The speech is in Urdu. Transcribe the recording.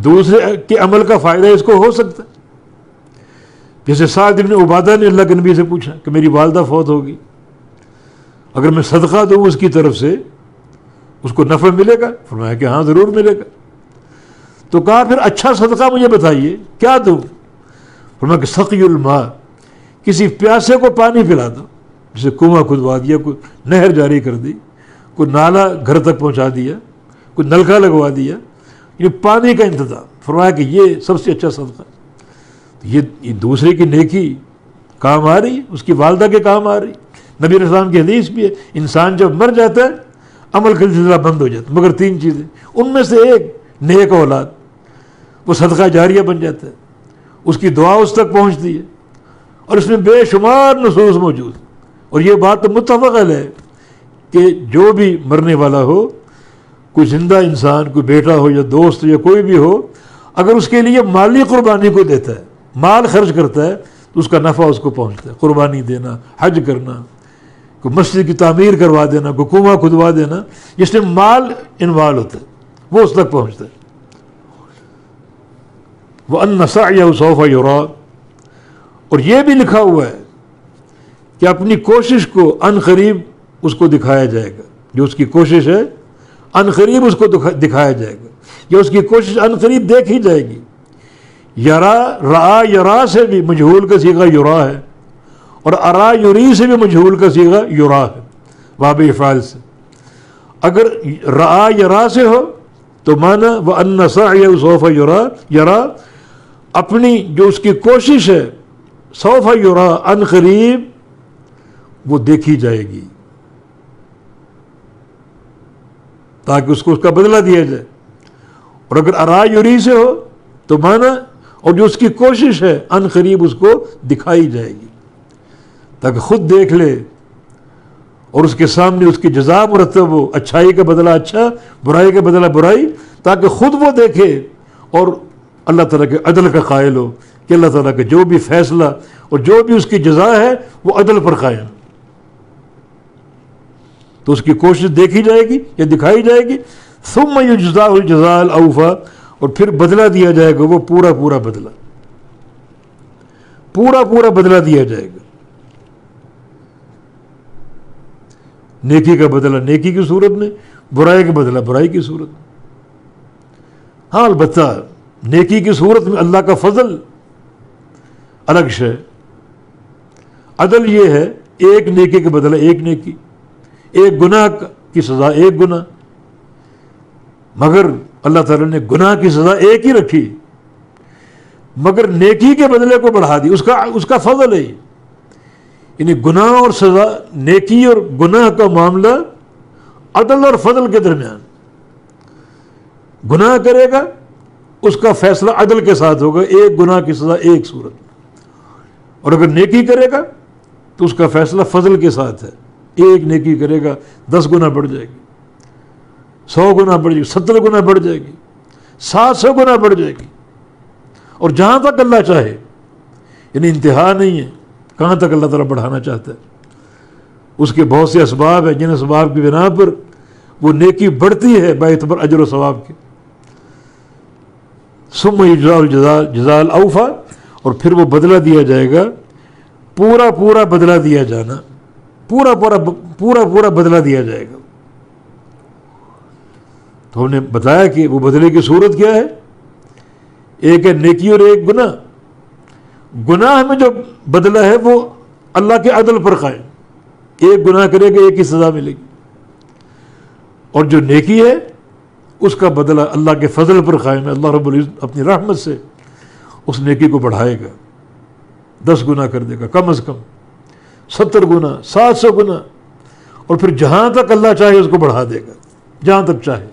دوسرے کے عمل کا فائدہ اس کو ہو سکتا ہے. جیسے سعد بن عبادہ نے اللہ کے نبی سے پوچھا کہ میری والدہ فوت ہوگی, اگر میں صدقہ دوں اس کی طرف سے اس کو نفع ملے گا؟ فرمایا کہ ہاں ضرور ملے گا. تو کہا پھر اچھا صدقہ مجھے بتائیے کیا دوں؟ فرمایا کہ سقی الماء, کسی پیاسے کو پانی پلا دو, جسے کنواں کھدوا دیا, کوئی نہر جاری کر دی, کوئی نالا گھر تک پہنچا دیا, کوئی نلکا لگوا دیا, یہ پانی کا انتظام. فرمایا کہ یہ سب سے اچھا صدقہ ہے. یہ دوسرے کی نیکی کام آ رہی, اس کی والدہ کے کام آ رہی. نبی علیہ السلام کی حدیث بھی ہے, انسان جب مر جاتا ہے عمل کا سلسلہ بند ہو جاتا ہے, مگر 3 چیزیں, ان میں سے ایک نیک اولاد, وہ صدقہ جاریہ بن جاتا ہے, اس کی دعا اس تک پہنچتی ہے, اور اس میں بے شمار نصوص موجود. اور یہ بات تو متفق ہے کہ جو بھی مرنے والا ہو, کوئی زندہ انسان, کوئی بیٹا ہو یا دوست یا کوئی بھی ہو, اگر اس کے لیے مالی قربانی کو دیتا ہے, مال خرچ کرتا ہے, تو اس کا نفع اس کو پہنچتا ہے. قربانی دینا, حج کرنا, کوئی مسجد کی تعمیر کروا دینا, کوئی کنواں کھدوا دینا, جس میں مال انوالو ہوتا ہے وہ اس تک پہنچتا ہے. وَأَنَّ سَعْيَهُ سَوْفَ يُرَىٰ, اور یہ بھی لکھا ہوا ہے کہ اپنی کوشش کو ان قریب اس کو دکھایا جائے گا. جو اس کی کوشش ہے ان قریب اس کو دکھایا جائے گا, یا اس کی کوشش ان قریب دیکھی جائے گی. یرا, را یرا سے بھی مجہول کا صیغہ یرا ہے, اور ارا یری سے بھی مجہول کا صیغہ یرا ہے باب افعال سے. اگر را یرا سے ہو تو مانا وَأَنَّ سَعْيَهُ سَوْفَ یرا, اپنی جو اس کی کوشش ہے سوف یرا, ان قریب وہ دیکھی جائے گی, تاکہ اس کو اس کا بدلہ دیا جائے. اور اگر ارا یری سے ہو تو مانا, اور جو اس کی کوشش ہے ان قریب اس کو دکھائی جائے گی, تاکہ خود دیکھ لے اور اس کے سامنے اس کی جزا مرتب ہو, اچھائی کا بدلہ اچھا, برائی کا بدلہ برائی, تاکہ خود وہ دیکھے اور اللہ تعالیٰ کے عدل کا قائل ہو کہ اللہ تعالیٰ کا جو بھی فیصلہ اور جو بھی اس کی جزا ہے وہ عدل پر قائم. تو اس کی کوشش دیکھی جائے گی یا دکھائی جائے گی. ثم یجزاہ الجزاء الاوفیٰ, اور پھر بدلہ دیا جائے گا وہ پورا پورا بدلہ, پورا پورا بدلہ دیا جائے گا. نیکی کا بدلہ نیکی کی صورت میں, برائی کا بدلہ برائی کی صورت میں. ہاں البتہ نیکی کی صورت میں اللہ کا فضل الگ شے. عدل یہ ہے ایک نیکی کے بدلہ ایک نیکی, ایک گناہ کی سزا ایک گناہ, مگر اللہ تعالیٰ نے گناہ کی سزا ایک ہی رکھی, مگر نیکی کے بدلے کو بڑھا دی. اس کا فضل ہے. یعنی گناہ اور سزا, نیکی اور گناہ کا معاملہ عدل اور فضل کے درمیان. گناہ کرے گا اس کا فیصلہ عدل کے ساتھ ہوگا, ایک گناہ کی سزا ایک صورت, اور اگر نیکی کرے گا تو اس کا فیصلہ فضل کے ساتھ ہے. ایک نیکی کرے گا 10 گنا بڑھ جائے گی, 100 گنا بڑھ جائے گی, 70 گنا بڑھ جائے گی, 700 گنا بڑھ جائے گی, اور جہاں تک اللہ چاہے. یعنی انتہا نہیں ہے کہاں تک اللہ تعالیٰ بڑھانا چاہتا ہے. اس کے بہت سے اسباب ہیں جن اسباب کی بنا پر وہ نیکی بڑھتی ہے باعتبار اجر و ثواب کے. ثم یجزاہ الجزاء الاوفیٰ, اور پھر وہ بدلہ دیا جائے گا, پورا پورا بدلہ دیا جانا, پورا پورا بدلہ دیا جائے گا. تو ہم نے بتایا کہ وہ بدلے کی صورت کیا ہے, ایک ہے نیکی اور ایک گناہ. گناہ میں جو بدلہ ہے وہ اللہ کے عدل پر قائم, ایک گناہ کرے گا ایک ہی سزا ملے گی, اور جو نیکی ہے اس کا بدلہ اللہ کے فضل پر قائم ہے. اللہ رب العزت اپنی رحمت سے اس نیکی کو بڑھائے گا, 10 گنا کر دے گا, کم از کم 70 گنا, 700 گنا, اور پھر جہاں تک اللہ چاہے اس کو بڑھا دے گا, جہاں تک چاہے.